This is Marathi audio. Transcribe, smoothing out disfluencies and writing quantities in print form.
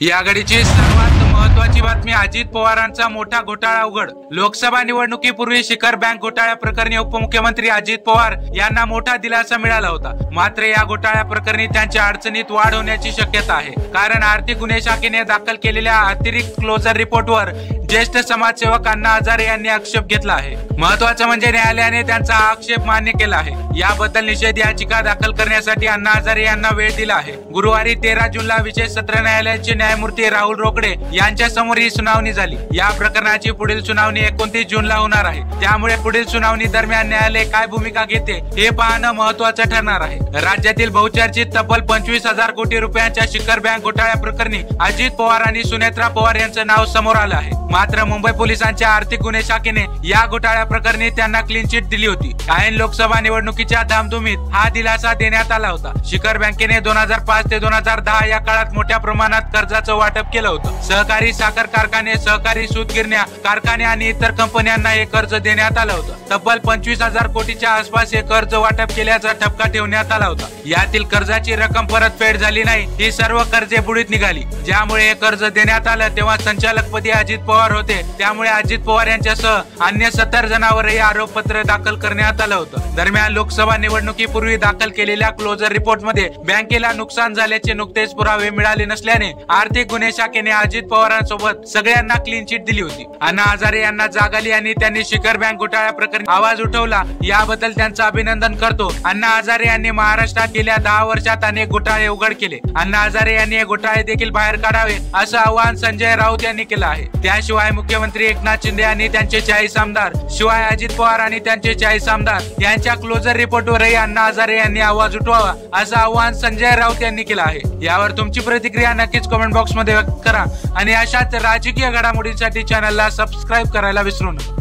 या घडीची सर्वात महत्त्वाची बातमी, अजित पवारांचा मोठा घोटाळा उघड। लोकसभा निवडणुकीपूर्वी शिखर बँक घोटाळ्या प्रकरणी उपमुख्यमंत्री अजित पवार यांना मोठा दिलासा मिळाला होता। मात्र या घोटाळ्या प्रकरणी त्यांच्या अडचणीत वाढ होण्याची शक्यता आहे, कारण आर्थिक गुन्हे शाखेने दाखल केलेल्या अतिरिक्त क्लोजर रिपोर्टवर ज्येष्ठ समाजसेवक अण्णा हजारे यांनी आक्षेप घेतला आहे। महत्त्वाचं म्हणजे न्यायालयाने त्यांचा आक्षेप मान्य केला आहे। याबद्दल निषेध याचिका दाखल करण्यासाठी अण्णा हजारे यांना वेळ दिला आहे। गुरुवारी 13 जूनला विशेष सत्र न्यायालयाचे न्यायमूर्ती राहुल रोकडे यांच्या समोर ही सुनावणी झाली। या प्रकरणाची पुढील सुनावणी 29 जूनला होणार आहे, त्यामुळे पुढील सुनावणी दरम्यान न्यायालय काय भूमिका घेते हे पाहणं महत्त्वाचं ठरणार आहे। राज्यातील बहुचर्चित तब्बल 25,000 कोटी रुपयांच्या शिखर बँक घोटाळ्या प्रकरणी अजित पवार आणि सुनेत्रा पवार यांचं नाव समोर आलं आहे। मात्र मुंबई पोलिसांच्या आर्थिक गुन्हे शाखेने या घोटाळ्या प्रकरणी त्यांना क्लीन चिट दिली होती। ऐन लोकसभा निवडणुकीच्या धामधुमीत हा दिलासा देण्यात आला होता। शिखर बँकेने 2005 ते 2010 या काळात मोठ्या प्रमाणात कर्जाचं वाटप केलं होतं। सहकारी साखर कारखाने, सहकारी सूत गिरण्या, कारखाने आणि इतर कंपन्यांना हे कर्ज देण्यात आलं होतं। तब्बल 25,000 कोटीच्या आसपास हे कर्ज वाटप केल्याचा ठपका ठेवण्यात आला होता। यातील कर्जाची रक्कम परतफेड झाली नाही, ही सर्व कर्जे बुडीत निघाली। ज्यामुळे हे कर्ज देण्यात आलं तेव्हा संचालकपदी अजित पवार होते, त्यामुळे अजित पवार यांच्यासह अन्य 70 जणांवरही आरोपपत्र दाखल करण्यात आलं होतं। दरम्यान लोकसभा निवडणुकीपूर्वी दाखल केलेल्या क्लोजर रिपोर्टमध्ये बँकेला नुकसान झाल्याचे नुकतेच पुरावे मिळाले नसल्याने आर्थिक गुन्हे शाखेने अजित पवारांसोबत सगळ्यांना क्लीन चिट दिली होती। अण्णा हजारे यांना जाग आली आणि त्यांनी शिखर बँक घोटाळ्या प्रकरणी आवाज उठवला, याबद्दल त्यांचं अभिनंदन करतो। अण्णा हजारे यांनी महाराष्ट्रात गेल्या 10 वर्षात अनेक घोटाळे उघड केले। अण्णा हजारे यांनी हे घोटाळे देखील बाहेर काढावे असं आवाहन संजय राऊत यांनी केलं आहे। त्याशिवाय मुख्यमंत्री एकनाथ शिंदे आणि त्यांचे 40 आमदार, शिवाय अजित पवार आणि त्यांचे 40 आमदार यांच्या क्लोजर रिपोर्टवरही अण्णा हजारे यांनी आवाज उठवावा असं आवाहन संजय राऊत यांनी केलं आहे। यावर तुमची प्रतिक्रिया नक्कीच कमेंट बॉक्स मध्ये व्यक्त करा आणि अशाच राजकीय घडामोडींसाठी चॅनलला सबस्क्राईब करायला विसरू नका।